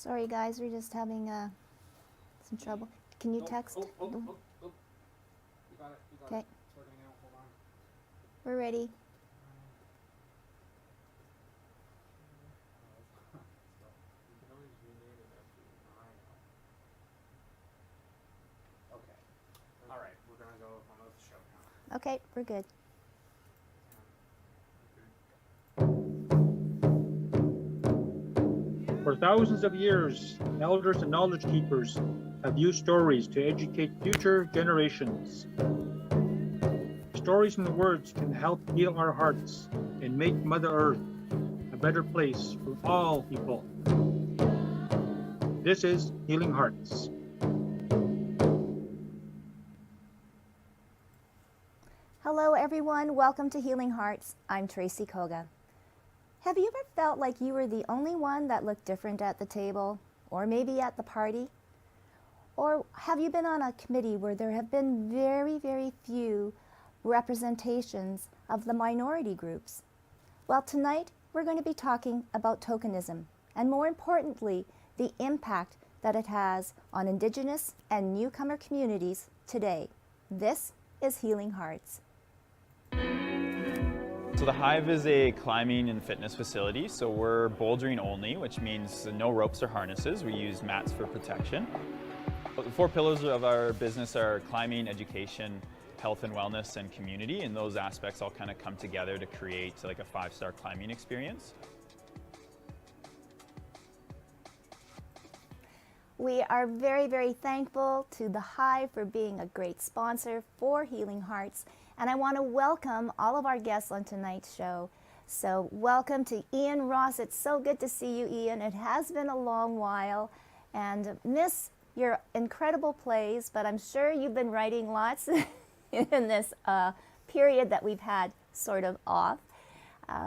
Sorry guys, we're just having some trouble. Can you text? You got it. Okay, Sorting out. Hold on. we're ready. You can always rename it after mine. Okay. All right. We're gonna go on with the show now. Okay, we're good. For thousands of years, elders and knowledge keepers have used stories to educate future generations. Stories and words can help heal our hearts and make Mother Earth a better place for all people. This is Healing Hearts. Hello everyone, welcome to Healing Hearts. I'm Tracy Koga. Have you ever felt like you were the only one that looked different at the table, or maybe at the party? Or have you been on a committee where there have been very, very few representations of the minority groups? Well, tonight we're going to be talking about tokenism, and more importantly, the impact that it has on Indigenous and newcomer communities today. This is Healing Hearts. So the Hive is a climbing and fitness facility, so we're bouldering only, which means no ropes or harnesses. We use mats for protection. But the four pillars of our business are climbing, education, health and wellness, and community, and those aspects all kind of come together to create like a 5-star climbing experience. We are very, very thankful to the Hive for being a great sponsor for Healing Hearts. And I want to welcome all of our guests on tonight's show. So welcome to Ian Ross. It's so good to see you, Ian. It has been a long while and miss your incredible plays, but I'm sure you've been writing lots in this period that we've had sort of off.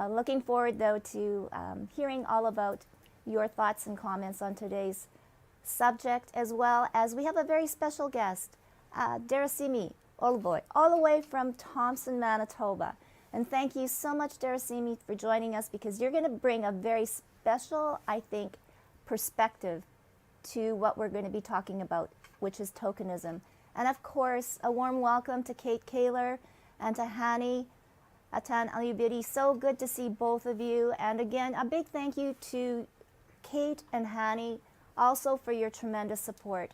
Looking forward, though, to hearing all about your thoughts and comments on today's subject, as well as we have a very special guest, Darasimi Olboy, all the way from Thompson, Manitoba. And thank you so much, Darasimi, for joining us, because you're going to bring a very special, I think, perspective to what we're going to be talking about, which is tokenism. And of course, a warm welcome to Kate Kaler and to Hani Atan Alubidi. So good to see both of you. And again, a big thank you to Kate and Hani also for your tremendous support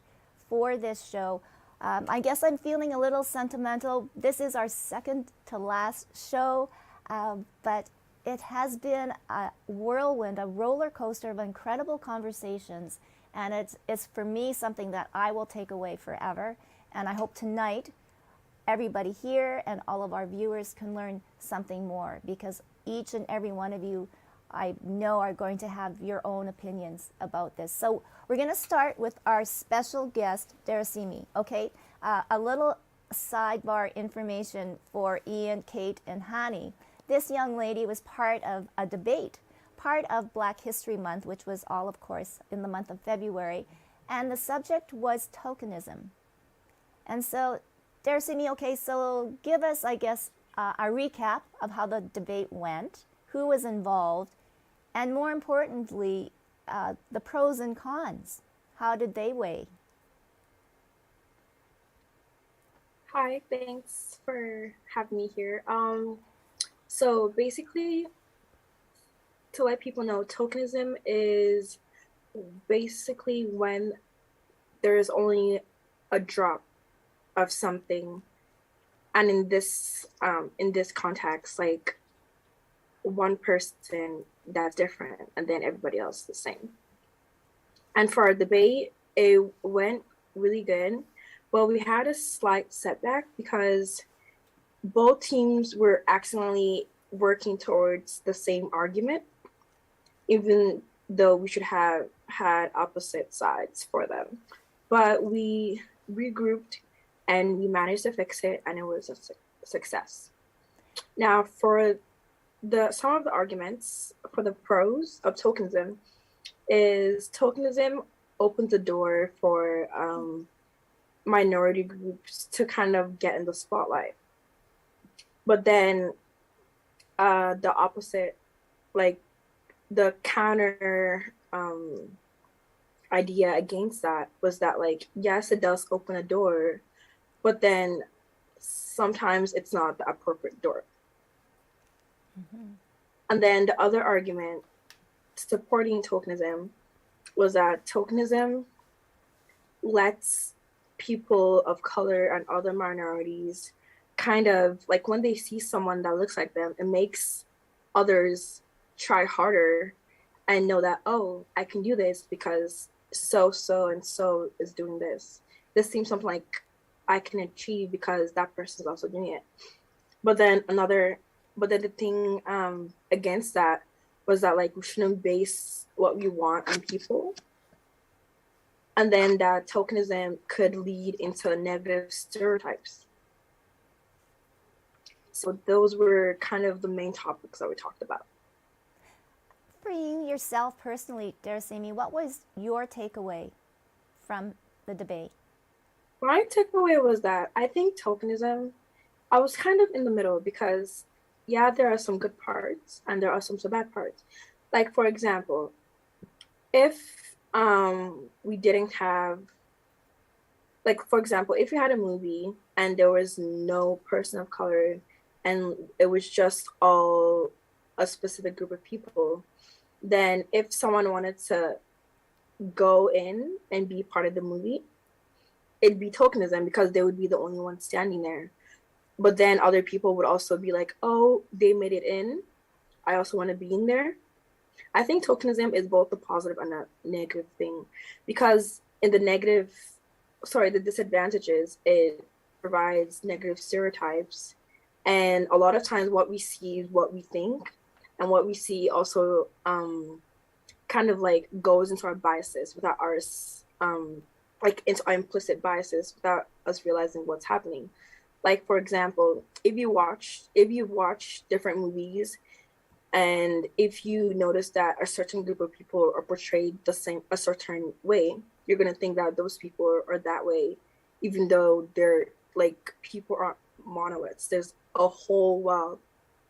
for this show. I guess I'm feeling a little sentimental. This is our second to last show, but it has been a whirlwind, a roller coaster of incredible conversations, and it's for me something that I will take away forever. And I hope tonight everybody here and all of our viewers can learn something more, because each and every one of you, I know, are going to have your own opinions about this. So we're going to start with our special guest, Darasimi. Okay, a little sidebar information for Ian, Kate, and Hani. This young lady was part of a debate, part of Black History Month, which was all, of course, in the month of February, and the subject was tokenism. And so, Darasimi, okay, so give us, I guess, a recap of how the debate went, who was involved, and more importantly, the pros and cons. How did they weigh? Hi, thanks for having me here. So basically, to let people know, tokenism is basically when there is only a drop of something, and in this context, like one person that's different and then everybody else the same. And for our debate, it went really good. Well, we had a slight setback because both teams were accidentally working towards the same argument, even though we should have had opposite sides for them. But we regrouped and we managed to fix it, and it was a success. Now, for some of the arguments for the pros of tokenism is tokenism opens the door for minority groups to kind of get in the spotlight. But then the opposite, like the counter idea against that was that, like, yes, it does open a door, but then sometimes it's not the appropriate door. And then the other argument supporting tokenism was that tokenism lets people of color and other minorities kind of, like, when they see someone that looks like them, it makes others try harder and know that, oh, I can do this because so and so is doing this. This seems something like I can achieve because that person is also doing it. But then the thing against that was that, like, we shouldn't base what we want on people. And then that tokenism could lead into negative stereotypes. So those were kind of the main topics that we talked about. For you yourself personally, Darasimi, what was your takeaway from the debate? My takeaway was that I think tokenism, I was kind of in the middle because, yeah, there are some good parts and there are some bad parts. Like, for example, if we didn't have, like, for example, if you had a movie and there was no person of color and it was just all a specific group of people, then if someone wanted to go in and be part of the movie, it'd be tokenism because they would be the only one standing there. But then other people would also be like, oh, they made it in, I also want to be in there. I think tokenism is both a positive and a negative thing, because in the disadvantages, it provides negative stereotypes. And a lot of times what we see is what we think, and what we see also kind of like goes into our biases without ours, like into our implicit biases without us realizing what's happening. Like, for example, if you watch different movies, and if you notice that a certain group of people are portrayed a certain way, you're gonna think that those people are that way, even though they're, like, people aren't monoliths. There's a whole world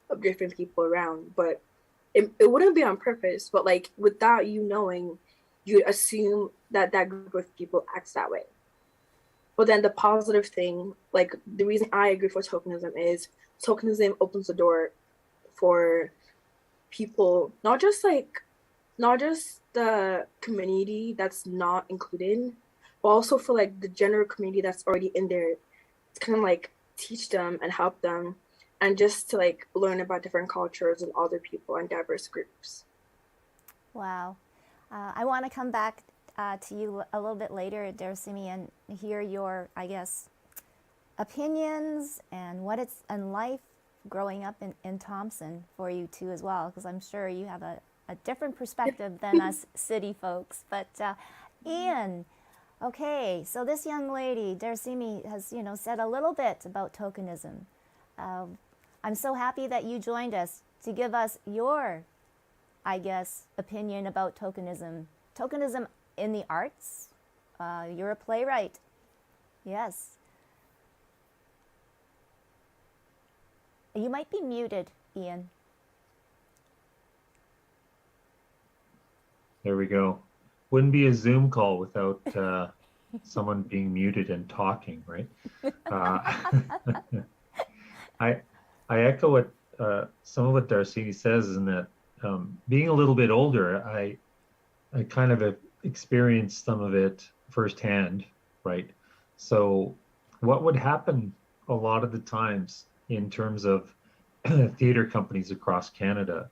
of different people around, but it wouldn't be on purpose, but, like, without you knowing, you'd assume that that group of people acts that way. But then the positive thing, like, the reason I agree for tokenism is tokenism opens the door for people, not just the community that's not included, but also for, like, the general community that's already in there, to kind of, like, teach them and help them, and just to, like, learn about different cultures and other people and diverse groups. Wow. I want to come back to you a little bit later, Darasimi, and hear your, I guess, opinions and what it's in life growing up in Thompson for you too as well, because I'm sure you have a different perspective than us city folks. But Ian, okay, so this young lady, Darasimi, has said a little bit about tokenism. I'm so happy that you joined us to give us your, I guess, opinion about tokenism. Tokenism in the arts. You're a playwright. Yes. You might be muted, Ian. There we go. Wouldn't be a Zoom call without someone being muted and talking, right? I echo what some of what Darcini says, in that being a little bit older, I kind of have experienced some of it firsthand, right? So what would happen a lot of the times in terms of theater companies across Canada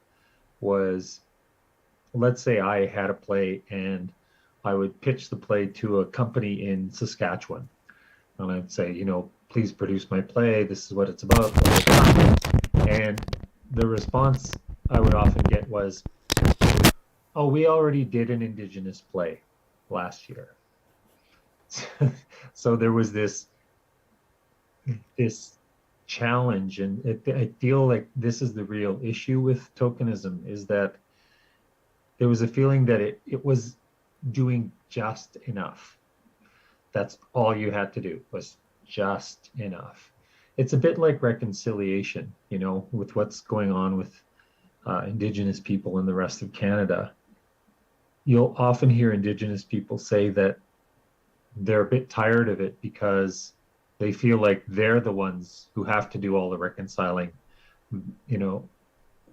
was, let's say I had a play and I would pitch the play to a company in Saskatchewan. And I'd say, please produce my play. This is what it's about. And the response I would often get was, oh, we already did an Indigenous play last year. So there was this challenge, and I feel like this is the real issue with tokenism, is that there was a feeling that it was doing just enough. That's all you had to do, was just enough. It's a bit like reconciliation, with what's going on with Indigenous people in the rest of Canada. you'll often hear Indigenous people say that they're a bit tired of it because they feel like they're the ones who have to do all the reconciling. You know,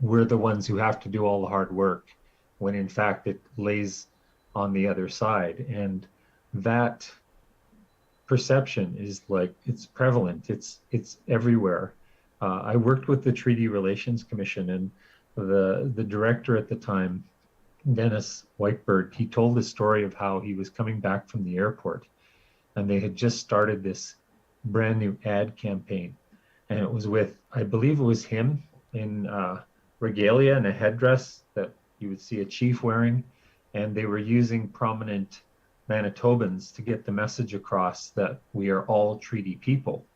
we're the ones who have to do all the hard work, when in fact it lays on the other side. And that perception is like, it's prevalent, it's everywhere. I worked with the Treaty Relations Commission, and the director at the time, Dennis Whitebird, he told the story of how he was coming back from the airport, and they had just started this brand new ad campaign, and it was with, I believe it was him in regalia and a headdress that you would see a chief wearing, and they were using prominent Manitobans to get the message across that we are all treaty people,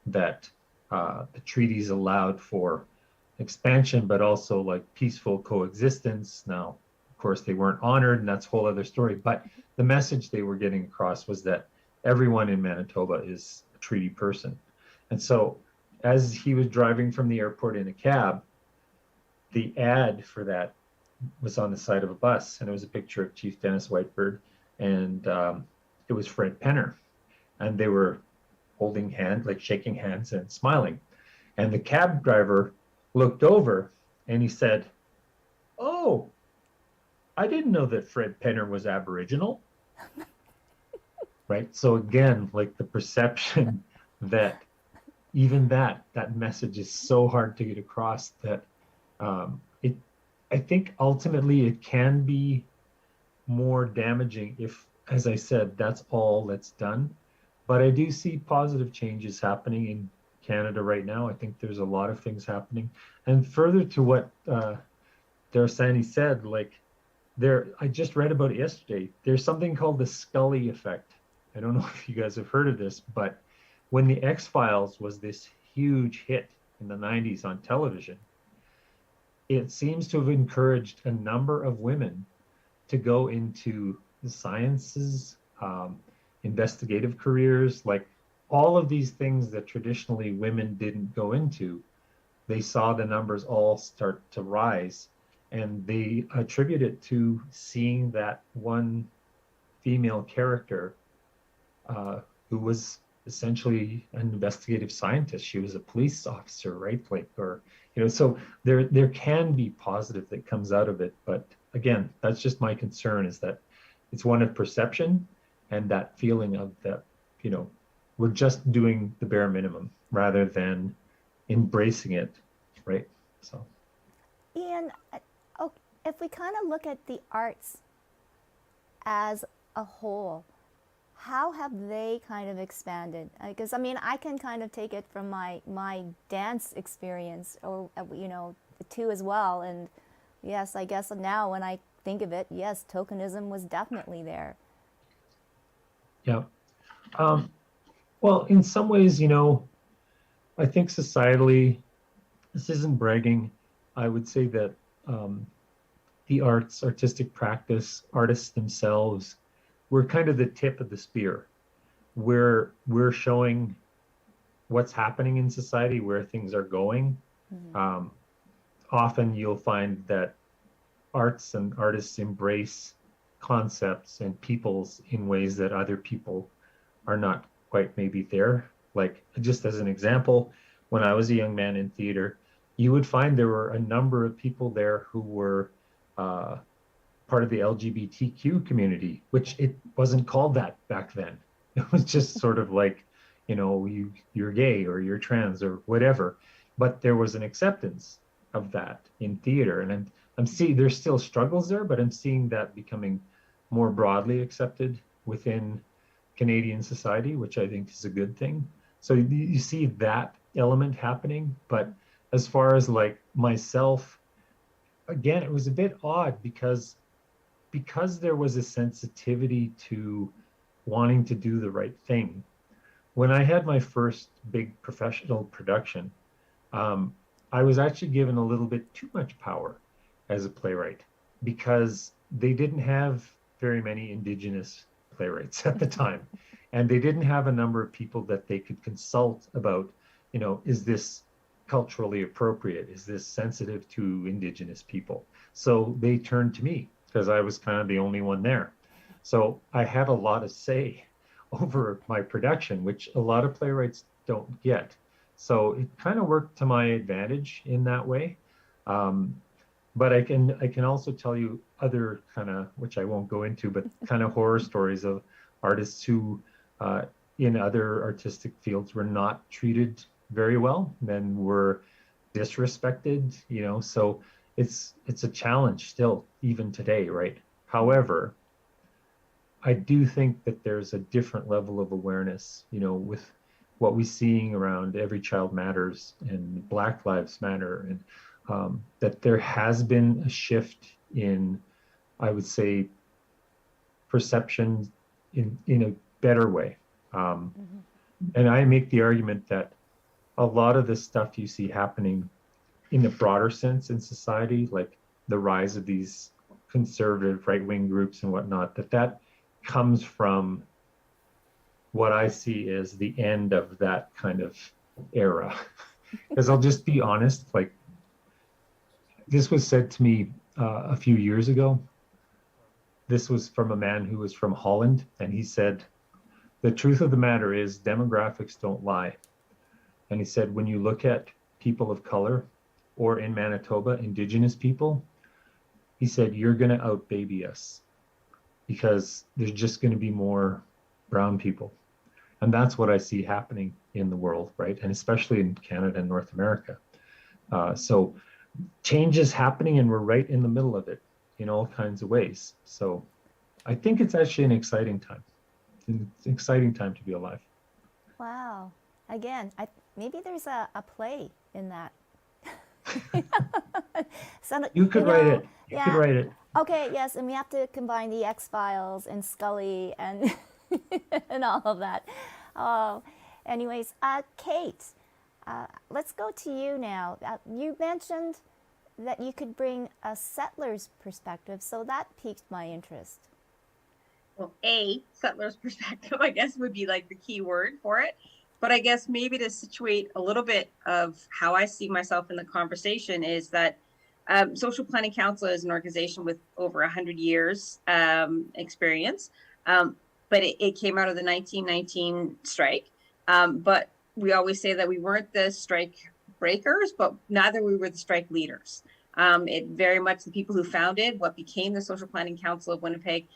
that the treaties allowed for expansion, but also like peaceful coexistence. Now, of course, they weren't honored, and that's a whole other story. But the message they were getting across was that everyone in Manitoba is a treaty person. And so as he was driving from the airport in a cab, the ad for that was on the side of a bus, and it was a picture of Chief Dennis Whitebird, and it was Fred Penner. And they were holding hands, like shaking hands and smiling. And the cab driver looked over and he said, "Oh, I didn't know that Fred Penner was Aboriginal." Right? So again, like the perception that even that message is so hard to get across that I think ultimately it can be more damaging if, as I said, that's all that's done. But I do see positive changes happening in Canada right now. I think there's a lot of things happening. And further to what Darasani said, like I just read about it yesterday. There's something called the Scully Effect. I don't know if you guys have heard of this, but when the X-Files was this huge hit in the 90s on television, it seems to have encouraged a number of women to go into the sciences, investigative careers, like all of these things that traditionally women didn't go into. They saw the numbers all start to rise, and they attribute it to seeing that one female character who was essentially an investigative scientist. She was a police officer, right? Like, or, so there can be positive that comes out of it. But again, that's just my concern, is that it's one of perception and that feeling of that, we're just doing the bare minimum rather than embracing it, right? So, Ian, if we kind of look at the arts as a whole, how have they kind of expanded? Because I can kind of take it from my dance experience, or too as well. And yes, I guess now when I think of it, yes, tokenism was definitely there. Yeah. Well, in some ways, I think societally, this isn't bragging. I would say that the arts, artistic practice, artists themselves, we're kind of the tip of the spear. We're showing what's happening in society, where things are going. Mm-hmm. Often you'll find that arts and artists embrace concepts and peoples in ways that other people are not quite maybe there. Like, just as an example, when I was a young man in theater, you would find there were a number of people there who were part of the LGBTQ community, which it wasn't called that back then. It was just sort of like, you're gay or you're trans or whatever. But there was an acceptance of that in theater. And I'm seeing there's still struggles there, but I'm seeing that becoming more broadly accepted within Canadian society, which I think is a good thing. So you see that element happening. But as far as like myself, again, it was a bit odd because there was a sensitivity to wanting to do the right thing. When I had my first big professional production, I was actually given a little bit too much power as a playwright, because they didn't have very many Indigenous playwrights at the time. And they didn't have a number of people that they could consult about, is this culturally appropriate? Is this sensitive to Indigenous people? So they turned to me. because I was kind of the only one there. So I had a lot of say over my production, which a lot of playwrights don't get. So it kind of worked to my advantage in that way. But I can also tell you other kind of, which I won't go into, but kind of horror stories of artists who in other artistic fields were not treated very well, then were disrespected, so it's a challenge still even today, right? However, I do think that there's a different level of awareness, with what we're seeing around Every Child Matters and Black Lives Matter, and that there has been a shift in, I would say, perception in a better way. And I make the argument that a lot of the stuff you see happening in the broader sense in society, like the rise of these conservative right-wing groups and whatnot, that comes from what I see as the end of that kind of era. Because I'll just be honest, like, this was said to me a few years ago. This was from a man who was from Holland, and he said, the truth of the matter is demographics don't lie. And he said, when you look at people of color, or in Manitoba, Indigenous people, he said, you're going to outbaby us because there's just going to be more brown people. And that's what I see happening in the world, right? And especially in Canada and North America. So change is happening, and we're right in the middle of it in all kinds of ways. So I think it's actually an exciting time. It's an exciting time to be alive. Wow. Again, maybe there's a play in that. So, You could write it. You could write it. Okay, yes, and we have to combine the X-Files and Scully and and all of that. Anyways, Kate, let's go to you now. You mentioned that you could bring a settler's perspective, so that piqued my interest. Well, settler's perspective, I guess, would be like the key word for it. But I guess maybe to situate a little bit of how I see myself in the conversation is that Social Planning Council is an organization with over 100 years experience, but it came out of the 1919 strike. But we always say that we weren't the strike breakers, but neither we were the strike leaders. It very much the people who founded what became the Social Planning Council of Winnipeg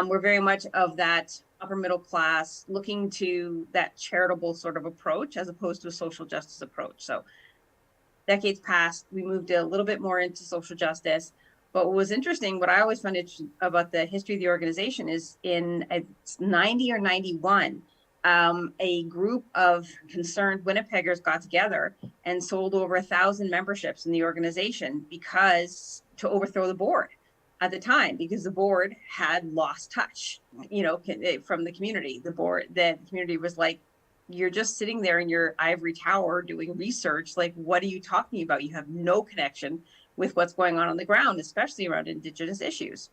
were very much of that upper middle class, looking to that charitable sort of approach as opposed to a social justice approach. So decades passed, we moved a little bit more into social justice. But what was interesting, what I always found interesting about the history of the organization is in 90 or 91, a group of concerned Winnipeggers got together and sold over 1,000 memberships in the organization to overthrow the board at the time, because the board had lost touch, from the community. The community was like, you're just sitting there in your ivory tower doing research. Like, what are you talking about? You have no connection with what's going on the ground, especially around Indigenous issues.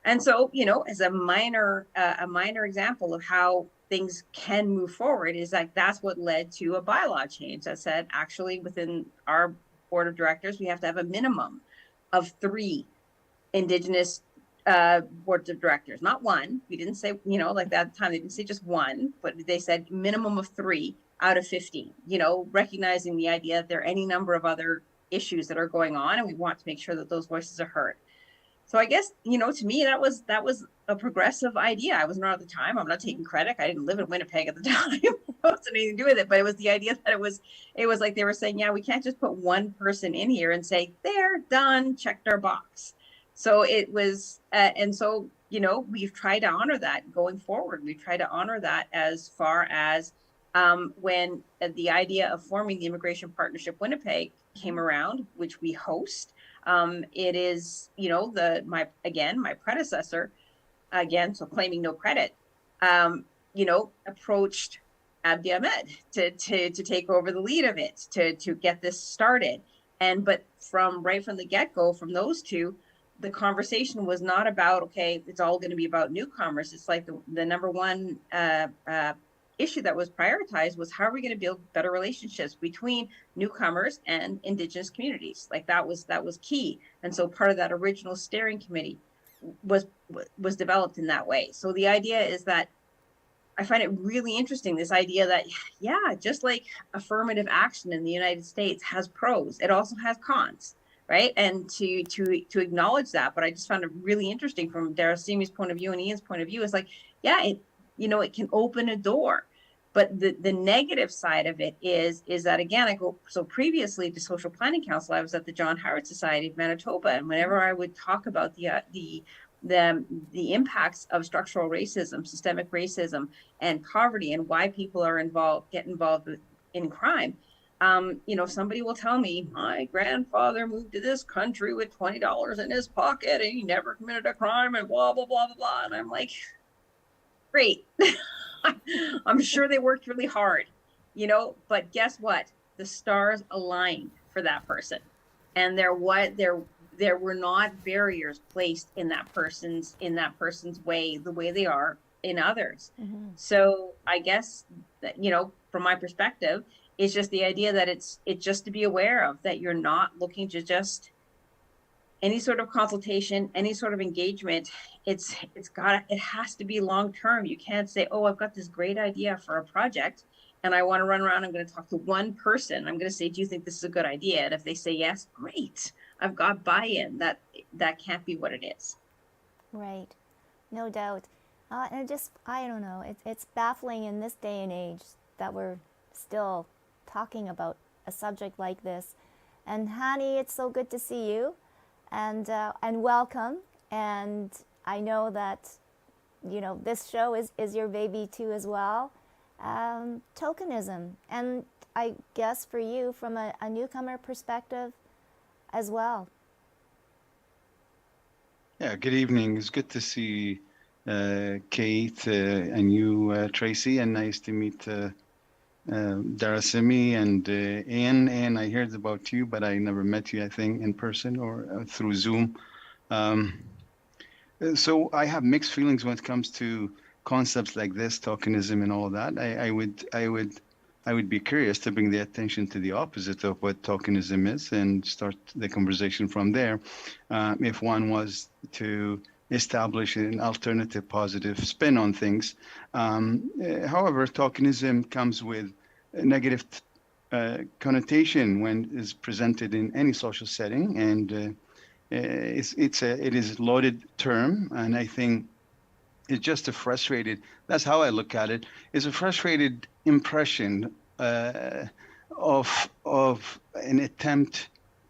And so, as a minor example of how things can move forward is like, that's what led to a bylaw change that said, actually, within our board of directors, we have to have a minimum of 3 Indigenous boards of directors, not one. We didn't say, like that time, they didn't say just one, but they said minimum of 3 out of 15, recognizing the idea that there are any number of other issues that are going on, and we want to make sure that those voices are heard. So I guess, to me, that was a progressive idea. I was not at the time. I'm not taking credit. I didn't live in Winnipeg at the time. It wasn't anything to do with it, but it was the idea that it was like they were saying, yeah, we can't just put one person in here and say, they're done, checked our box. So it was, and so, we've tried to honor that going forward. We've tried to honor that as far as when the idea of forming the Immigration Partnership Winnipeg came around, which we host. It is, my predecessor, so claiming no credit, approached Abdi Ahmed to take over the lead of it, to get this started. But right from the get-go, from those two, the conversation was not about, okay, it's all going to be about newcomers. It's like the number one issue that was prioritized was, how are we going to build better relationships between newcomers and Indigenous communities? Like that was key. And so part of that original steering committee was developed in that way. So the idea is that I find it really interesting, this idea that, yeah, just like affirmative action in the United States has pros, it also has cons, right? And to acknowledge that, but I just found it really interesting from Darasimi's point of view and Ian's point of view. Is like, yeah, it can open a door, but the negative side of it is that, again, I go, so previously to Social Planning Council, I was at the John Howard Society of Manitoba, and whenever I would talk about the impacts of structural racism, systemic racism, and poverty, and why people are get involved in crime, somebody will tell me, my grandfather moved to this country with $20 in his pocket and he never committed a crime and blah blah blah blah blah. And I'm like, great. I'm sure they worked really hard, but guess what? The stars aligned for that person, and there were not barriers placed in that person's way, the way they are in others. Mm-hmm. So I guess that, from my perspective, it's just the idea that it's just to be aware of, that you're not looking to just any sort of consultation, any sort of engagement. It has to be long term. You can't say, oh, I've got this great idea for a project and I want to run around. I'm going to talk to one person. I'm going to say, do you think this is a good idea? And if they say yes, great. I've got buy-in. That can't be what it is. Right, no doubt. And I don't know, it's baffling in this day and age that we're still talking about a subject like this. And Hani, it's so good to see you, and welcome. And I know that, this show is your baby too as well. Tokenism, and I guess for you from a newcomer perspective as well. Yeah, good evening. It's good to see Kate and you, Tracy, and nice to meet Darasimi and Ian. And I heard about you, but I never met you, I think, in person or through Zoom. So I have mixed feelings when it comes to concepts like this, tokenism and all that. I would be curious to bring the attention to the opposite of what tokenism is and start the conversation from there. If one was to establish an alternative positive spin on things. However, tokenism comes with a negative connotation when it's presented in any social setting, and it is a loaded term, and I think it's just a frustrated, that's how I look at it, is a frustrated impression of an attempt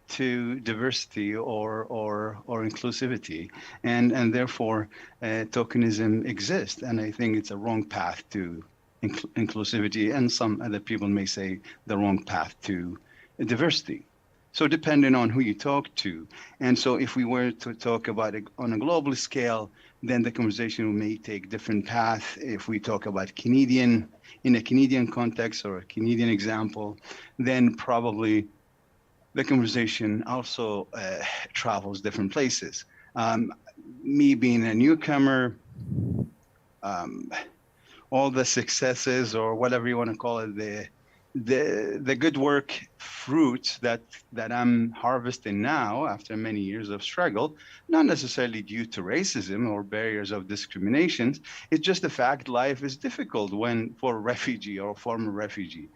to diversity or inclusivity, and therefore tokenism exists, and I think it's a wrong path to inclusivity, and some other people may say the wrong path to diversity. So depending on who you talk to, and so if we were to talk about it on a global scale, then the conversation may take different path. If we talk about in a Canadian context or a Canadian example, then probably the conversation also travels different places. Me being a newcomer, all the successes or whatever you want to call it, the good work fruits that I'm harvesting now after many years of struggle, not necessarily due to racism or barriers of discriminations. It's just the fact life is difficult for a refugee or a former refugee.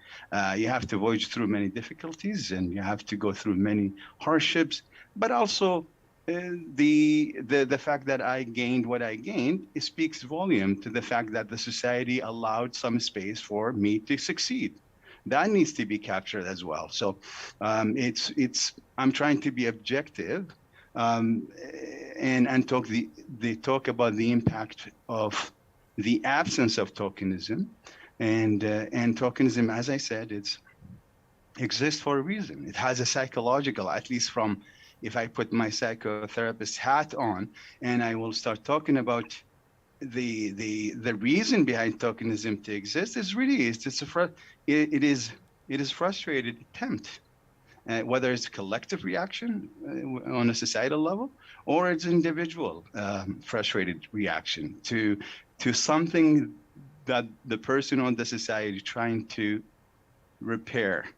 You have to voyage through many difficulties and you have to go through many hardships, but also the fact that I gained what I gained, it speaks volume to the fact that the society allowed some space for me to succeed. That needs to be captured as well. So I'm trying to be objective and talk about the impact of the absence of tokenism, and tokenism, as I said, it exists for a reason. It has a psychological, at least from, if I put my psychotherapist hat on and I will start talking about the reason behind tokenism to exist, it is frustrated attempt, whether it's collective reaction on a societal level or it's individual frustrated reaction to something that the person or the society trying to repair,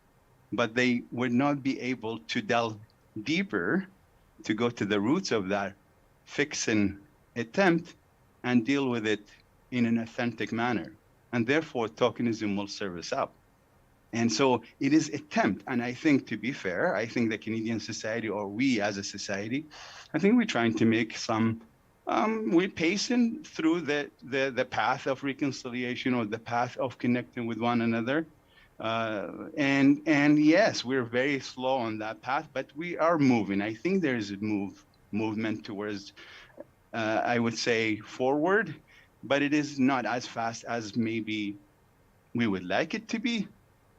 but they would not be able to delve deeper to go to the roots of that fixing attempt and deal with it in an authentic manner. And therefore, tokenism will serve us up. And so it is attempt. And I think, to be fair, I think the Canadian society, or we as a society, I think we're trying to make some, we're pacing through the path of reconciliation, or the path of connecting with one another. And yes, we're very slow on that path, but we are moving. I think there is a movement towards, I would say, forward, but it is not as fast as maybe we would like it to be,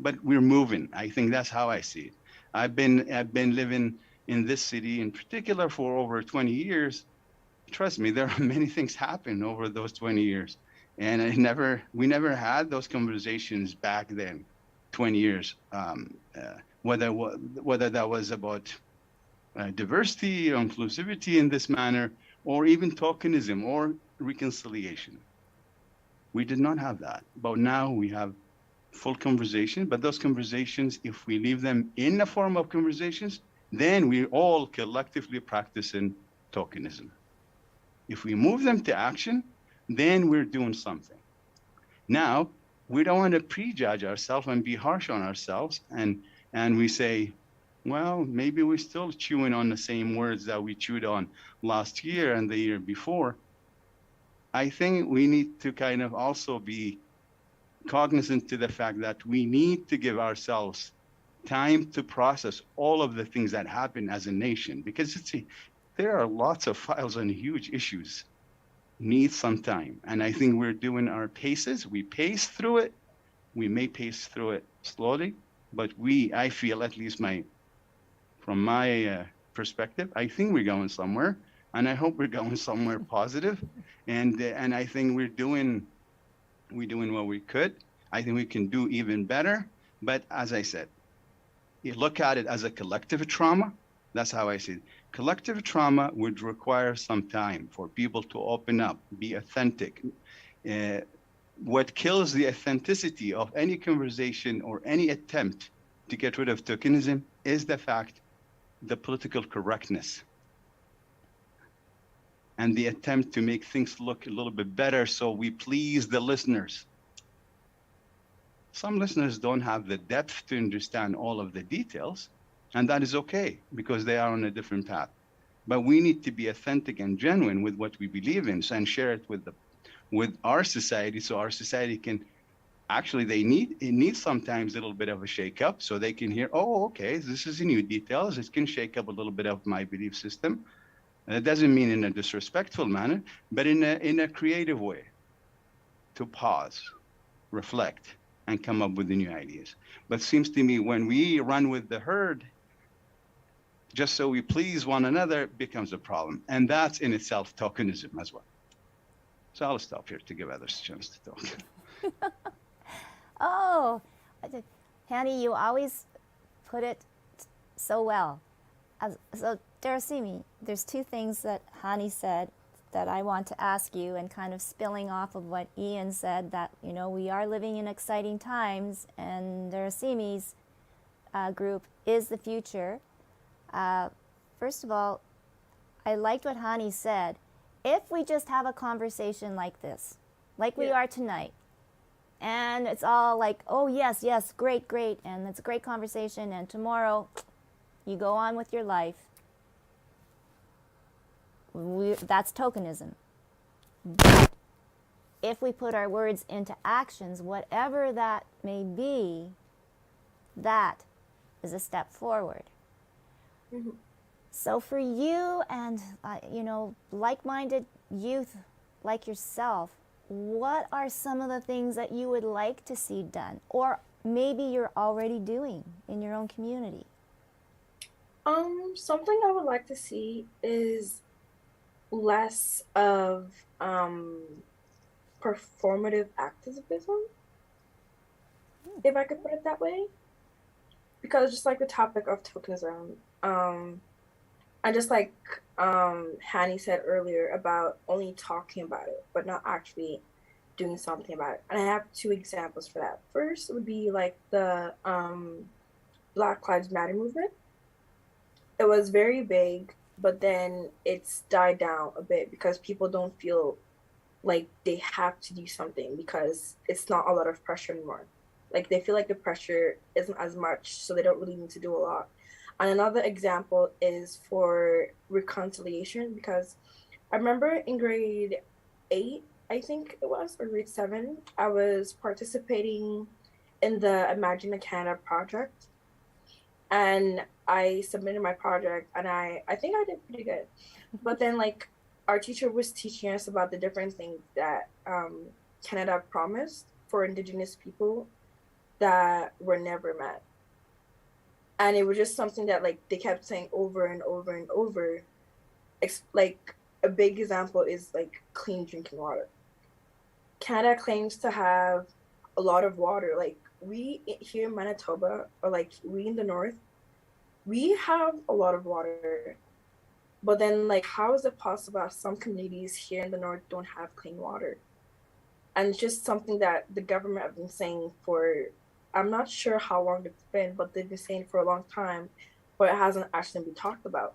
but we're moving. I think that's how I see it. I've been living in this city in particular for over 20 years. Trust me, there are many things happen over those 20 years. And we never had those conversations back then, 20 years, whether that was about diversity or inclusivity in this manner, or even tokenism or reconciliation. We did not have that. But now we have full conversation. But those conversations, if we leave them in the form of conversations, then we're all collectively practicing tokenism. If we move them to action, then we're doing something. Now, we don't want to prejudge ourselves and be harsh on ourselves, and we say, well, maybe we're still chewing on the same words that we chewed on last year and the year before. I think we need to kind of also be cognizant to the fact that we need to give ourselves time to process all of the things that happen as a nation, because there are lots of files on huge issues. Need some time. And I think we're doing our paces. We pace through it. We may pace through it slowly, but I feel, at least from my perspective, I think we're going somewhere, and I hope we're going somewhere positive. And I think we're doing what we could. I think we can do even better. But as I said, you look at it as a collective trauma. That's how I see it. Collective trauma would require some time for people to open up, be authentic. What kills the authenticity of any conversation or any attempt to get rid of tokenism is the political correctness and the attempt to make things look a little bit better so we please the listeners. Some listeners don't have the depth to understand all of the details, and that is okay, because they are on a different path. But we need to be authentic and genuine with what we believe in, and share it with our society, so our society can actually, it needs sometimes a little bit of a shake-up, so they can hear, oh, okay, this is a new details. It can shake up a little bit of my belief system. And it doesn't mean in a disrespectful manner, but in a creative way, to pause, reflect, and come up with the new ideas. But it seems to me when we run with the herd, just so we please one another, becomes a problem. And that's in itself tokenism as well. So I'll stop here to give others a chance to talk. Oh, Hani, you always put it so well. So, Darasimi, there's two things that Hani said that I want to ask you, and kind of spilling off of what Ian said, that, we are living in exciting times, and Darasimi's group is the future. First of all, I liked what Hani said. If we just have a conversation like this, like we are tonight, and it's all like, oh, yes, great, and it's a great conversation, and tomorrow you go on with your life, that's tokenism. But if we put our words into actions, whatever that may be, that is a step forward. Mm-hmm. So for you and, like-minded youth like yourself, what are some of the things that you would like to see done, or maybe you're already doing in your own community? Something I would like to see is less of performative activism, if I could put it that way. Because just like the topic of tokenism, and just like Hani said earlier about only talking about it, but not actually doing something about it. And I have two examples for that. First would be like the Black Lives Matter movement. It was very big but then it's died down a bit because people don't feel like they have to do something because it's not a lot of pressure anymore. Like they feel like the pressure isn't as much, so they don't really need to do a lot. And another example is for reconciliation, because I remember in grade 8, I think it was, or grade 7, I was participating in the Imagine a Canada project, and I submitted my project, and I think I did pretty good. But then like our teacher was teaching us about the different things that Canada promised for Indigenous people that were never met. And it was just something that like they kept saying over and over and over. Like a big example is like clean drinking water. Canada claims to have a lot of water. Like we here in Manitoba, or like we in the north, we have a lot of water. But then like how is it possible that some communities here in the north don't have clean water? And it's just something that the government have been saying for, I'm not sure how long it's been, but they've been saying for a long time, but it hasn't actually been talked about.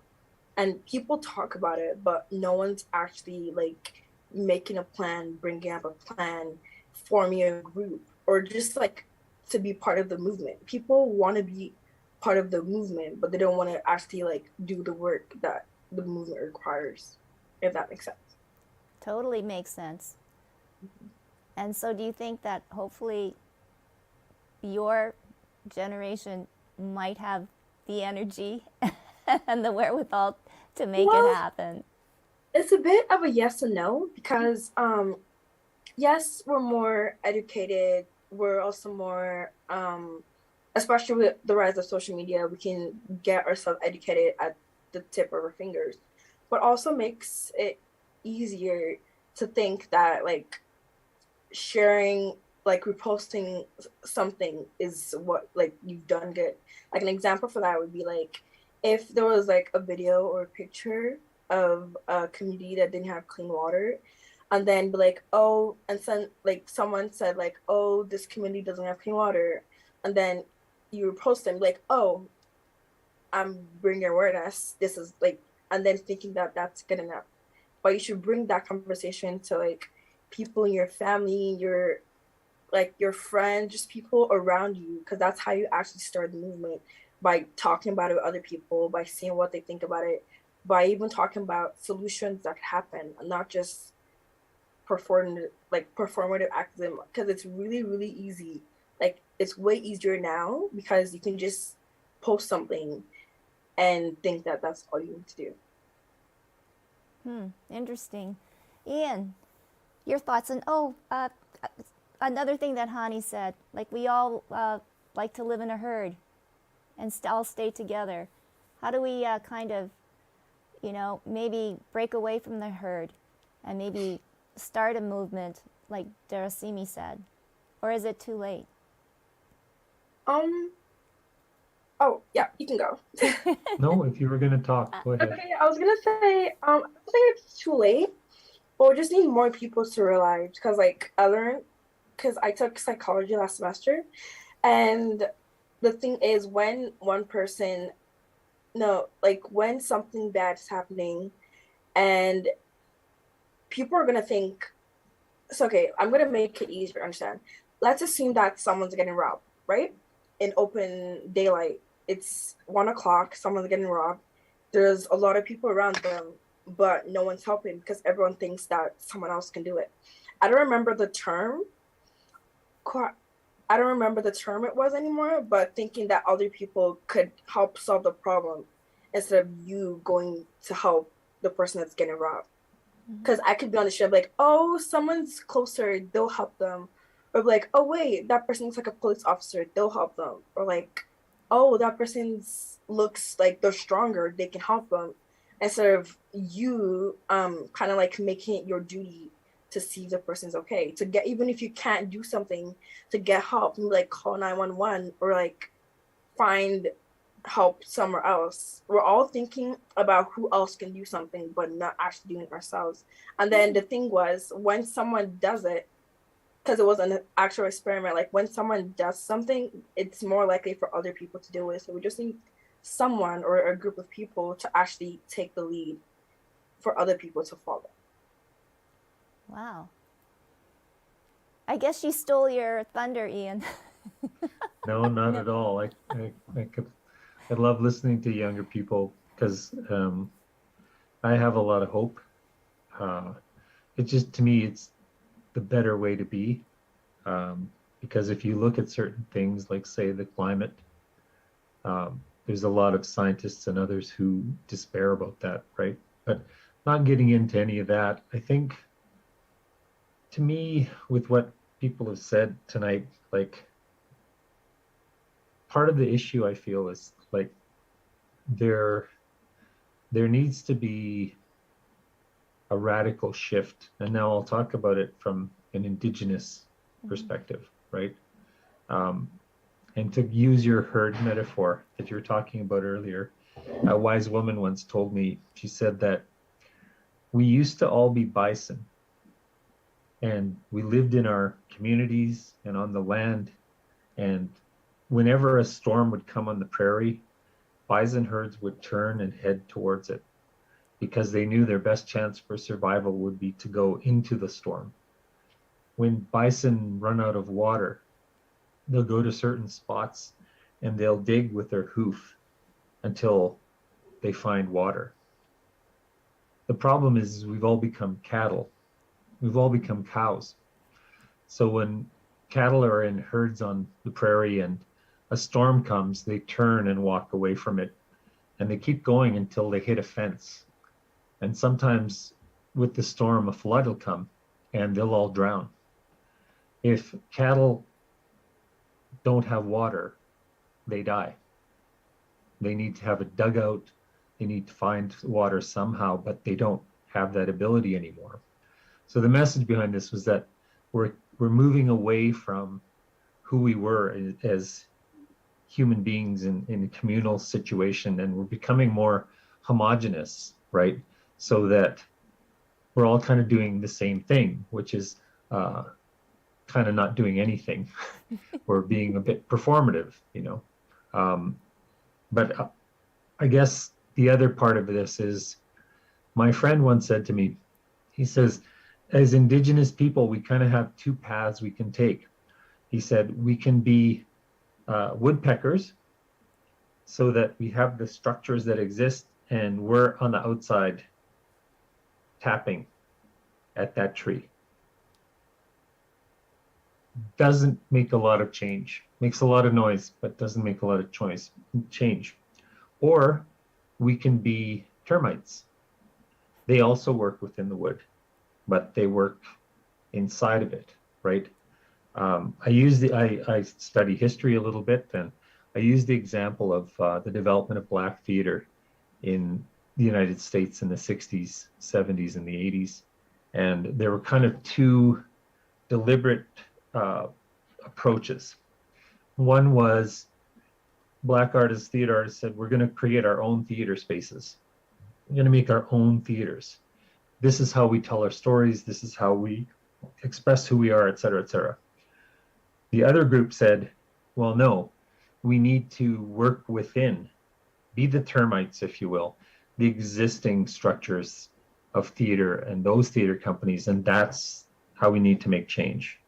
And people talk about it, but no one's actually like making a plan, bringing up a plan, forming a group, or just like to be part of the movement. People want to be part of the movement, but they don't want to actually like do the work that the movement requires, if that makes sense. Totally makes sense. And so do you think that hopefully your generation might have the energy and the wherewithal to make it happen? It's a bit of a yes and no, because yes, we're more educated. We're also more, especially with the rise of social media, we can get ourselves educated at the tip of our fingers, but also makes it easier to think that like sharing, like reposting something is what like you've done good. Like an example for that would be like if there was like a video or a picture of a community that didn't have clean water, and then be like, oh, and like someone said like, oh, this community doesn't have clean water, and then you repost them like, oh, I'm bringing awareness, this is like, and then thinking that that's good enough. But you should bring that conversation to like people in your family, your like your friends, just people around you, because that's how you actually start the movement, by talking about it with other people, by seeing what they think about it, by even talking about solutions that happen, and not just performative activism, because it's really, really easy. Like it's way easier now because you can just post something and think that that's all you need to do. Interesting. Ian, your thoughts on, another thing that Hani said, like we all like to live in a herd and all stay together. How do we kind of, maybe break away from the herd and maybe start a movement like Darasimi said? Or is it too late? Oh, yeah, you can go. No, if you were going to talk, go ahead. Okay, I was gonna say, I don't think it's too late, but we just need more people to realize, because like I learned, because I took psychology last semester, and the thing is when one person, no, like when something bad is happening and people are gonna think, so okay, I'm gonna make it easier to understand. Let's assume that someone's getting robbed, right? In open daylight. It's 1 o'clock, someone's getting robbed. There's a lot of people around them, but no one's helping because everyone thinks that someone else can do it. I don't remember the term. I don't remember the term it was anymore, but thinking that other people could help solve the problem instead of you going to help the person that's getting robbed. Because I could be on the ship like, oh, someone's closer, they'll help them. Or like, oh wait, that person looks like a police officer, they'll help them. Or like, oh, that person looks like they're stronger, they can help them. Instead of you kind of like making it your duty to see if the person's okay. To get, even if you can't do something, to get help, like call 911 or like find help somewhere else. We're all thinking about who else can do something, but not actually doing it ourselves. And then the thing was, when someone does it, because it was an actual experiment, like when someone does something, it's more likely for other people to do it. So we just need someone or a group of people to actually take the lead for other people to follow. Wow. I guess you stole your thunder, Ian. No, not No. at all. I love listening to younger people because I have a lot of hope. It just, to me, it's the better way to be. Because if you look at certain things, like say the climate, there's a lot of scientists and others who despair about that, right? But not getting into any of that, I think, to me, with what people have said tonight, like, part of the issue I feel is like there needs to be a radical shift. And now I'll talk about it from an Indigenous perspective, right? And to use your herd metaphor that you were talking about earlier, a wise woman once told me, she said that we used to all be bison, and we lived in our communities and on the land, and whenever a storm would come on the prairie, bison herds would turn and head towards it because they knew their best chance for survival would be to go into the storm. When bison run out of water, they'll go to certain spots and they'll dig with their hoof until they find water. The problem is we've all become cattle. We've all become cows. So when cattle are in herds on the prairie and a storm comes, they turn and walk away from it, and they keep going until they hit a fence. And sometimes with the storm, a flood will come and they'll all drown. If cattle don't have water, they die. They need to have a dugout, they need to find water somehow, but they don't have that ability anymore. So the message behind this was that we're moving away from who we were as human beings in a communal situation, and we're becoming more homogenous, right? So that we're all kind of doing the same thing, which is kind of not doing anything. We're being a bit performative, you know. But I guess the other part of this is, my friend once said to me, he says, as Indigenous people, we kind of have two paths we can take. He said, we can be woodpeckers, so that we have the structures that exist and we're on the outside tapping at that tree. Doesn't make a lot of change, makes a lot of noise, but doesn't make a lot of change. Or we can be termites. They also work within the wood, but they work inside of it, right? I study history a little bit, and I use the example of the development of Black theater in the United States in the 60s, 70s, and the 80s. And there were kind of two deliberate approaches. One was Black artists, theater artists said, we're going to create our own theater spaces. We're going to make our own theaters. This is how we tell our stories. This is how we express who we are, et cetera, et cetera. The other group said, well, no, we need to work within, be the termites, if you will, the existing structures of theater and those theater companies, and that's how we need to make change.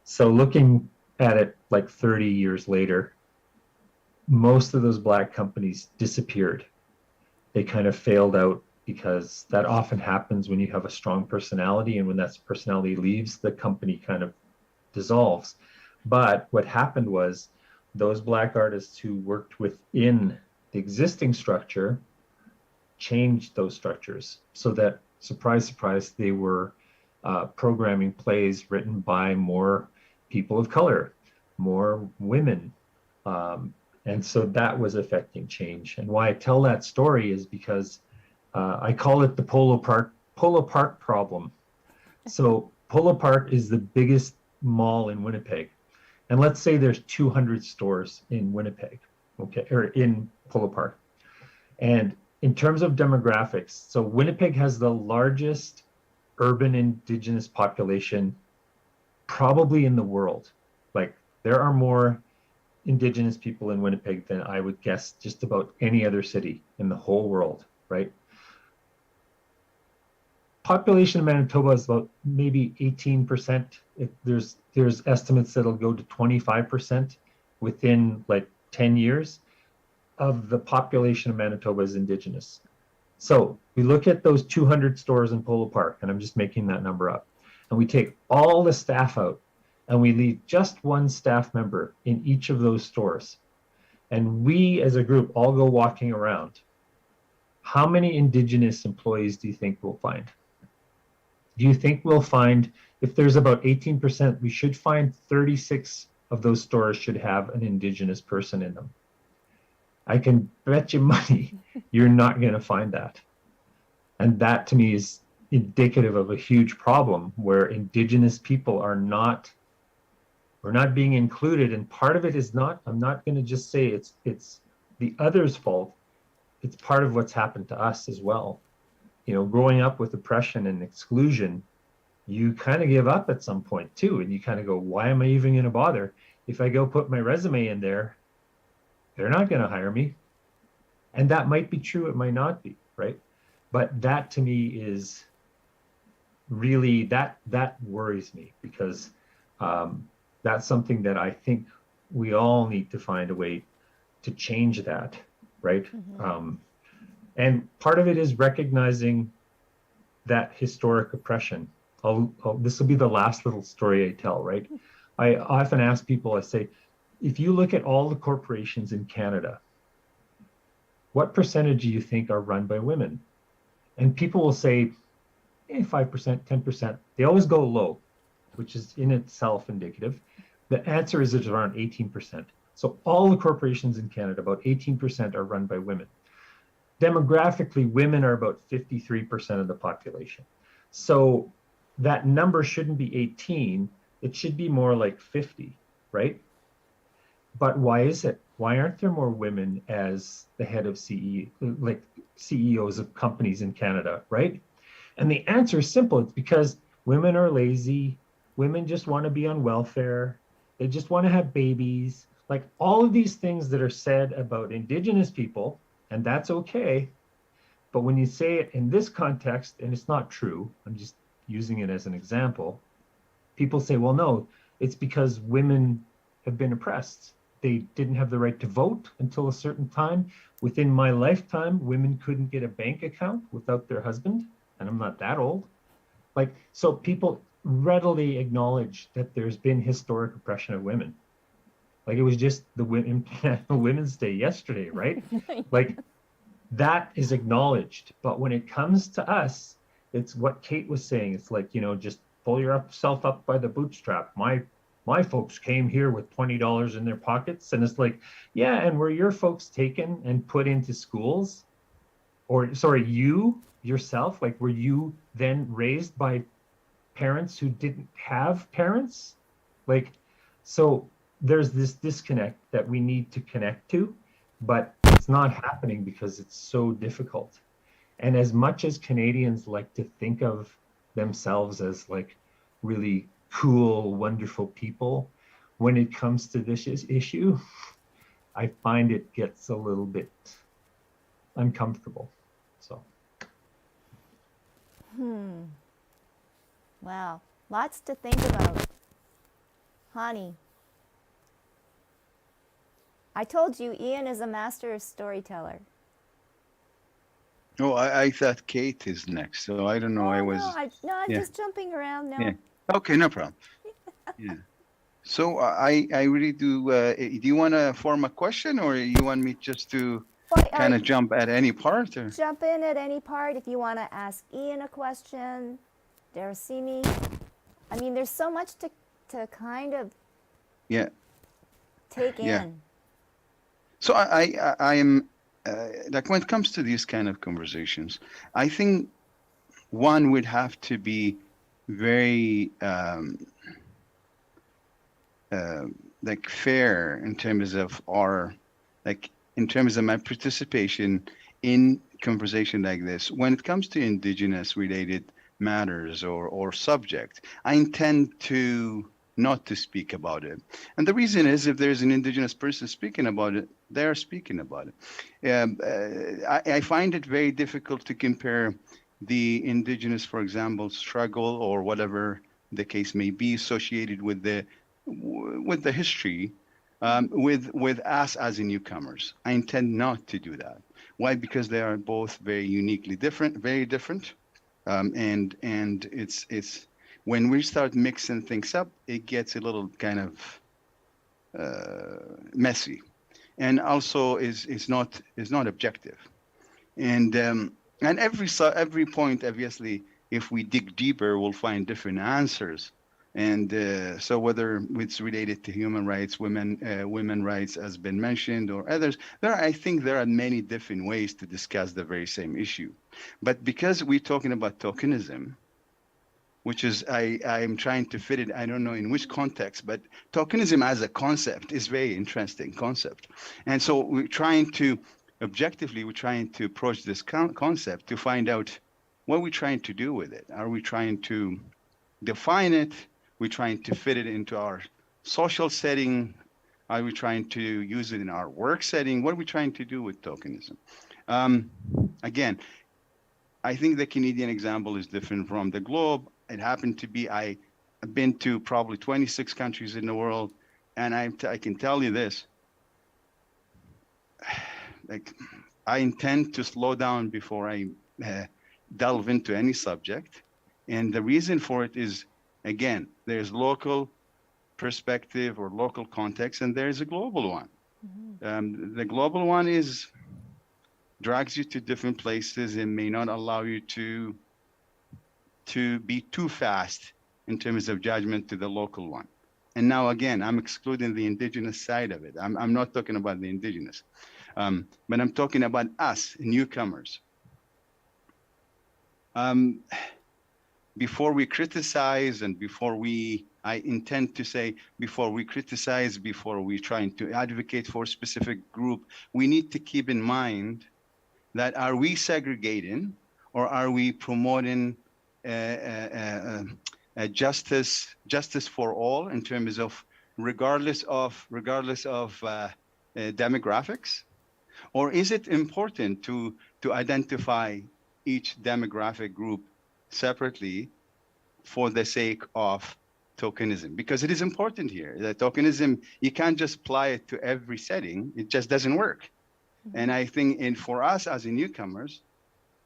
So looking at it like 30 years later, most of those Black companies disappeared. They kind of failed out, because that often happens when you have a strong personality, and when that personality leaves, the company kind of dissolves. But what happened was those Black artists who worked within the existing structure changed those structures so that, surprise, surprise, they were programming plays written by more people of color, more women. And so that was affecting change. And why I tell that story is because I call it the Polo Park problem. So Polo Park is the biggest mall in Winnipeg. And let's say there's 200 stores in Winnipeg, okay, or in Polo Park. And in terms of demographics, so Winnipeg has the largest urban Indigenous population probably in the world. Like, there are more Indigenous people in Winnipeg than I would guess just about any other city in the whole world, right? Population of Manitoba is about maybe 18%. There's estimates that'll go to 25% within like 10 years of the population of Manitoba is Indigenous. So we look at those 200 stores in Polo Park, and I'm just making that number up, and we take all the staff out, and we leave just one staff member in each of those stores. And we as a group all go walking around. How many Indigenous employees do you think we'll find? Do you think we'll find, if there's about 18%, we should find 36 of those stores should have an Indigenous person in them? I can bet you money you're not going to find that. And that to me is indicative of a huge problem where Indigenous people are not, we're not being included. And part of it is not, I'm not going to just say it's the other's fault. It's part of what's happened to us as well. You know, growing up with oppression and exclusion, you kind of give up at some point too. And you kind of go, why am I even going to bother? If I go put my resume in there, they're not going to hire me. And that might be true. It might not be, right? But that to me is really, that worries me, because that's something that I think we all need to find a way to change that, right? Mm-hmm. And part of it is recognizing that historic oppression. This will be the last little story I tell, right? I often ask people, I say, if you look at all the corporations in Canada, what percentage do you think are run by women? And people will say, 5%, 10%. They always go low, which is in itself indicative. The answer is it's around 18%. So all the corporations in Canada, about 18% are run by women. Demographically, women are about 53% of the population. So that number shouldn't be 18. It should be more like 50, right? But why is it? Why aren't there more women as the head of CEOs of companies in Canada, right? And the answer is simple. It's because women are lazy. Women just want to be on welfare. They just want to have babies. Like all of these things that are said about Indigenous people, and that's okay. But when you say it in this context, and it's not true, I'm just using it as an example, people say, well, no, it's because women have been oppressed. They didn't have the right to vote until a certain time. Within my lifetime, women couldn't get a bank account without their husband, and I'm not that old. Like, so people readily acknowledge that there's been historic oppression of women. Like it was just the Women's Day yesterday, right? Like that is acknowledged. But when it comes to us, it's what Kate was saying. It's like, you know, just pull yourself up by the bootstrap. My folks came here with $20 in their pockets. And it's like, yeah, and were your folks taken and put into schools? Or sorry, you yourself, like were you then raised by parents who didn't have parents? Like, so there's this disconnect that we need to connect to, but it's not happening because it's so difficult. And as much as Canadians like to think of themselves as like really cool, wonderful people, when it comes to this issue, I find it gets a little bit uncomfortable. So. Wow, lots to think about. Hani, I told you Ian is a master storyteller. Oh, I thought Kate is next, so I don't know. I'm yeah. just jumping around now. Yeah. Okay, no problem. Yeah. So I really do. Do you want to form a question, or you want me just to kind of jump at any part? Or? Jump in at any part if you want to ask Ian a question. Darasimi. I mean, there's so much to kind of take in. So I am like when it comes to these kind of conversations, I think one would have to be very like fair in terms of in terms of my participation in conversation like this. When it comes to Indigenous related matters or subject, I intend to not to speak about it. And the reason is, if there's an Indigenous person speaking about it, they're speaking about it. I find it very difficult to compare the Indigenous, for example, struggle or whatever the case may be associated with the history with us as newcomers. I intend not to do that. Why? Because they are both very uniquely different, very different, and it's when we start mixing things up, it gets a little kind of messy, and also is not objective. And every point, obviously, if we dig deeper, we'll find different answers. And so whether it's related to human rights, women rights, has been mentioned, or others, I think there are many different ways to discuss the very same issue. But because we're talking about tokenism, which is I'm trying to fit it, I don't know in which context, but tokenism as a concept is very interesting concept. And so we're trying to approach this concept to find out what we're trying to do with it. Are we trying to define it? We're trying to fit it into our social setting. Are we trying to use it in our work setting? What are we trying to do with tokenism? Again, I think the Canadian example is different from the globe. It happened to be, I've been to probably 26 countries in the world, and I can tell you this, like, I intend to slow down before I delve into any subject. And the reason for it is, again, there's local perspective or local context, and there's a global one. Mm-hmm. The global one drags you to different places and may not allow you to be too fast in terms of judgment to the local one. And now, again, I'm excluding the Indigenous side of it. I'm not talking about the Indigenous, but I'm talking about us, newcomers. Before we criticize and before we criticize, before we trying to advocate for a specific group, we need to keep in mind that are we segregating or are we promoting justice for all in terms of regardless of demographics? Or is it important to identify each demographic group separately for the sake of tokenism? Because it is important here that tokenism, you can't just apply it to every setting. It just doesn't work. Mm-hmm. And I think, for us as newcomers,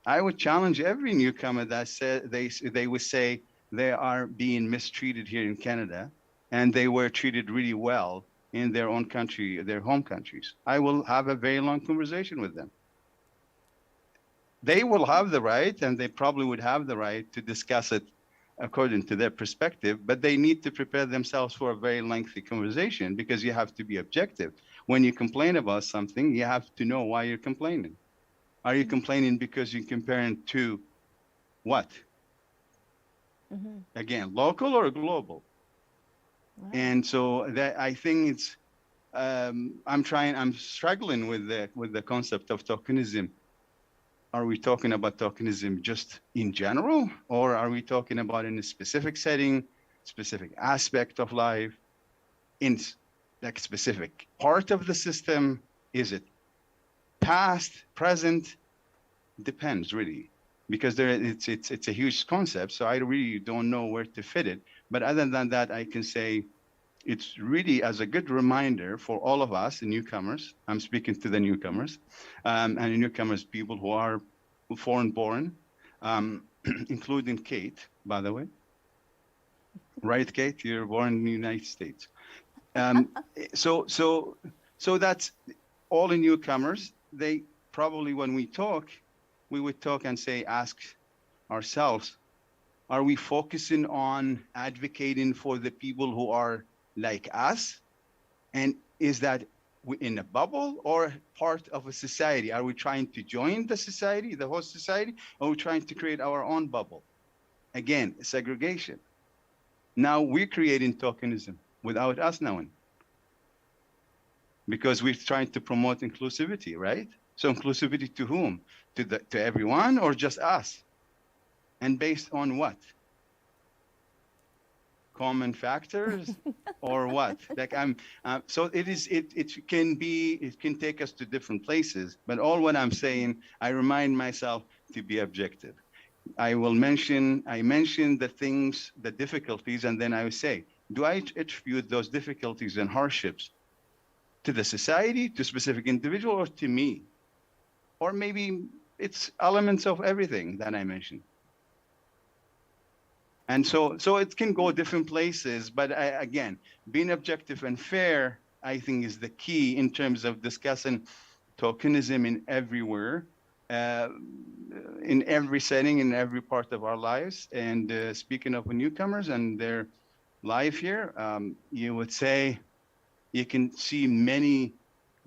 I would challenge every newcomer that said they would say they are being mistreated here in Canada, and they were treated really well in their own country, their home countries. I will have a very long conversation with them. They will have the right, and they probably would have the right to discuss it according to their perspective, but they need to prepare themselves for a very lengthy conversation, because you have to be objective. When you complain about something, you have to know why you're complaining. Are you complaining because you're comparing to what? Mm-hmm. Again, local or global? Wow. And so that, I think it's, I'm struggling with the concept of tokenism. Are we talking about tokenism just in general, or are we talking about in a specific setting, specific aspect of life, in like specific part of the system? Is it past, present? Depends really, because it's a huge concept. So I really don't know where to fit it. But other than that, I can say it's really as a good reminder for all of us, the newcomers. I'm speaking to the newcomers, and the newcomers, people who are foreign born, including Kate, by the way. Right, Kate? You're born in the United States. So that's all the newcomers. They probably, when we talk, we would talk and say, ask ourselves, are we focusing on advocating for the people who are like us? And is that in a bubble or part of a society? Are we trying to join the society, the host society, or are we trying to create our own bubble? Again, segregation. Now we're creating tokenism without us knowing, because we're trying to promote inclusivity, right? So inclusivity to whom? To everyone, or just us? And based on what? common factors or what? Like so it can take us to different places, but all what I'm saying, I remind myself to be objective. I mention the things, the difficulties, and then I would say, do I attribute those difficulties and hardships to the society, to a specific individual, or to me? Or maybe it's elements of everything that I mentioned. And so it can go different places, but again, being objective and fair, I think, is the key in terms of discussing tokenism in everywhere, in every setting, in every part of our lives. And speaking of newcomers and their life here, you would say you can see many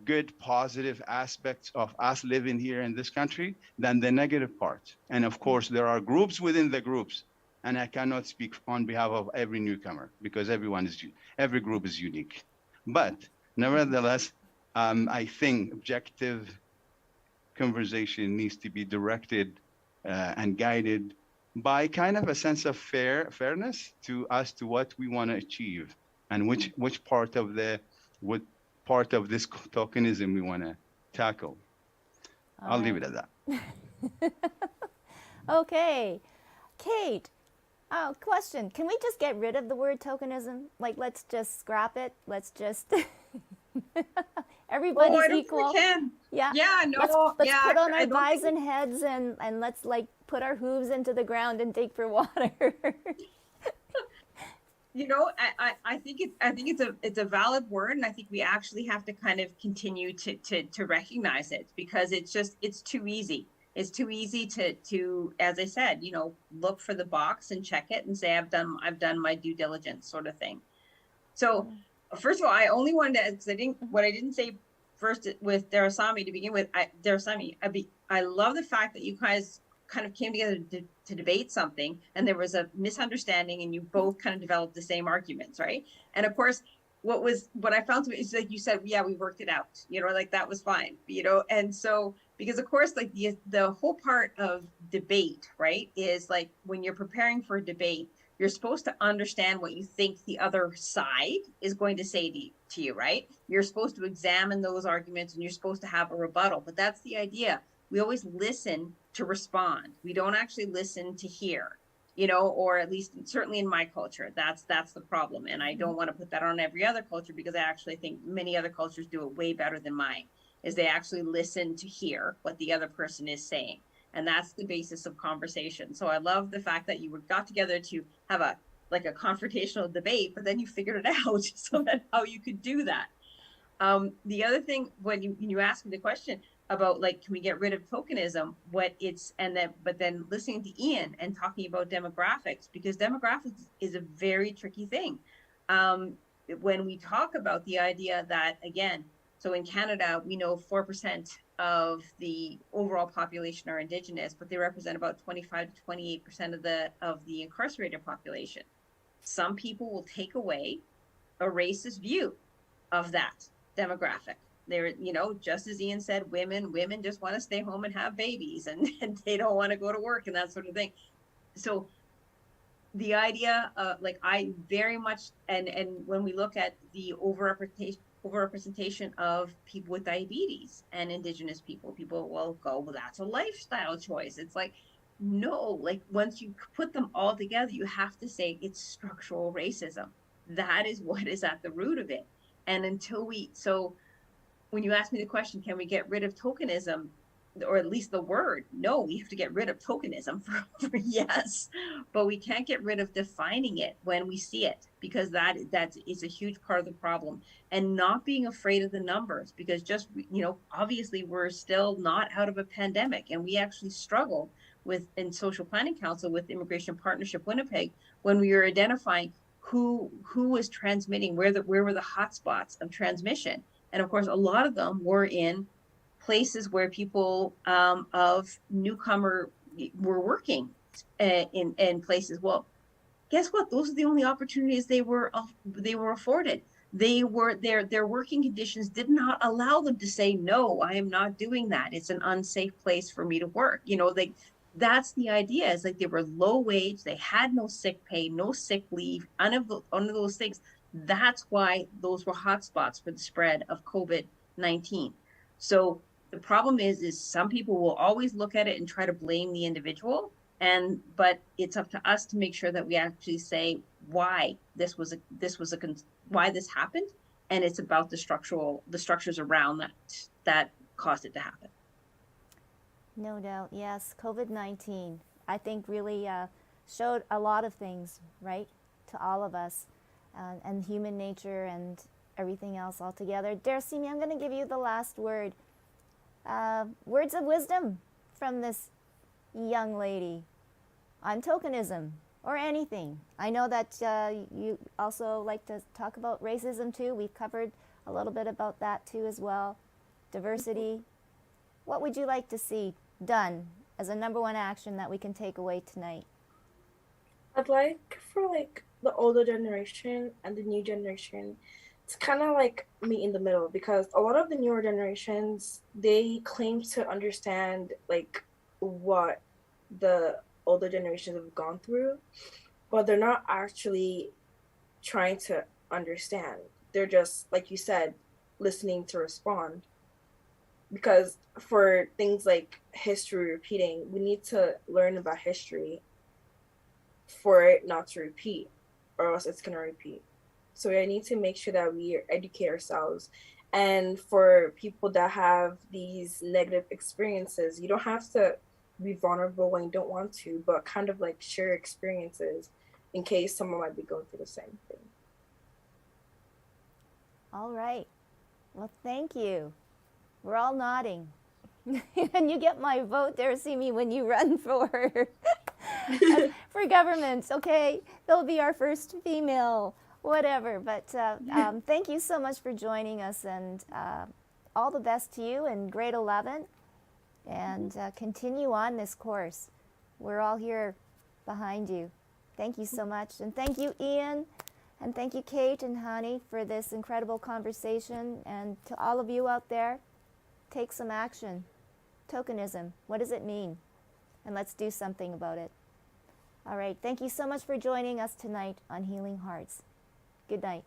good, positive aspects of us living here in this country than the negative part. And of course, there are groups within the groups. And I cannot speak on behalf of every newcomer because every group is unique. But nevertheless, I think objective conversation needs to be directed and guided by kind of a sense of fairness to what we want to achieve and which part of this tokenism we want to tackle. I'll leave it at that. Okay, Kate. Oh, question. Can we just get rid of the word tokenism? Like, let's just scrap it. Let's just everybody's I don't equal. think we can. Yeah. Yeah, no. Let's yeah, put on our I don't bison heads and let's like put our hooves into the ground and dig for water. You know, I think it's a valid word, and I think we actually have to kind of continue to recognize it because it's too easy. It's too easy to, as I said, you know, look for the box and check it and say I've done my due diligence, sort of thing. So, first of all, I only wanted to, because I didn't say first with Darasami to begin with. I love the fact that you guys kind of came together to debate something, and there was a misunderstanding, and you both kind of developed the same arguments, right? And of course, what I found is like you said, yeah, we worked it out, you know, like that was fine, you know, and so. Because of course, like the whole part of debate, right, is like when you're preparing for a debate, you're supposed to understand what you think the other side is going to say to you, right? You're supposed to examine those arguments and you're supposed to have a rebuttal. But that's the idea. We always listen to respond. We don't actually listen to hear, you know, or at least certainly in my culture, that's the problem. And I don't want to put that on every other culture because I actually think many other cultures do it way better than mine. Is they actually listen to hear what the other person is saying. And that's the basis of conversation. So I love the fact that you got together to have a confrontational debate, but then you figured it out so that how you could do that. The other thing, when you asked me the question about like, can we get rid of tokenism, but then listening to Ian and talking about demographics, because demographics is a very tricky thing. When we talk about the idea that, again, so in Canada, we know 4% of the overall population are Indigenous, but they represent about 25 to 28% of the incarcerated population. Some people will take away a racist view of that demographic. They're, you know, just as Ian said, women just want to stay home and have babies and they don't want to go to work and that sort of thing. So the idea like I very much, and when we look at the overrepresentation of people with diabetes and Indigenous people will go, well, that's a lifestyle choice. It's like, no, like once you put them all together, you have to say it's structural racism. That is what is at the root of it. And so when you ask me the question, can we get rid of tokenism, or at least the word? No, we have to get rid of tokenism for yes, but we can't get rid of defining it when we see it, because that is a huge part of the problem. And not being afraid of the numbers, because just, you know, obviously we're still not out of a pandemic, and we actually struggle in Social Planning Council with Immigration Partnership Winnipeg when we were identifying who was transmitting, where were the hotspots of transmission. And of course, a lot of them were in places where people of newcomer were working in places. Well, guess what? Those are the only opportunities they were afforded. Their working conditions did not allow them to say, no, I am not doing that. It's an unsafe place for me to work. You know, that's the idea. It's like they were low wage, they had no sick pay, no sick leave, none of those things. That's why those were hotspots for the spread of COVID-19. So the problem is some people will always look at it and try to blame the individual, but it's up to us to make sure that we actually say why why this happened, and it's about the structures around that caused it to happen. No doubt, yes. COVID-19, I think, really showed a lot of things, right, to all of us, and human nature and everything else altogether. Darcini, I'm going to give you the last word. Words of wisdom from this young lady on tokenism or anything. I know that you also like to talk about racism too. We've covered a little bit about that too as well. Diversity. What would you like to see done as a number one action that we can take away tonight? I'd like for like the older generation and the new generation to kind of like meet in the middle, because a lot of the newer generations, they claim to understand like what the older generations have gone through, but they're not actually trying to understand. They're just, like you said, listening to respond. Because for things like history repeating, we need to learn about history for it not to repeat, or else it's going to repeat. So I need to make sure that we educate ourselves. And for people that have these negative experiences, you don't have to be vulnerable when you don't want to, but kind of like share experiences in case someone might be going through the same thing. All right. Well, thank you. We're all nodding. And you get my vote there, Simi, when you run for government. Okay, they'll be our first female, whatever. But thank you so much for joining us, and all the best to you in grade 11. And continue on this course. We're all here behind you. Thank you so much. And thank you, Ian. And thank you, Kate and Hani, for this incredible conversation. And to all of you out there, take some action. Tokenism, what does it mean? And let's do something about it. All right, thank you so much for joining us tonight on Healing Hearts. Good night.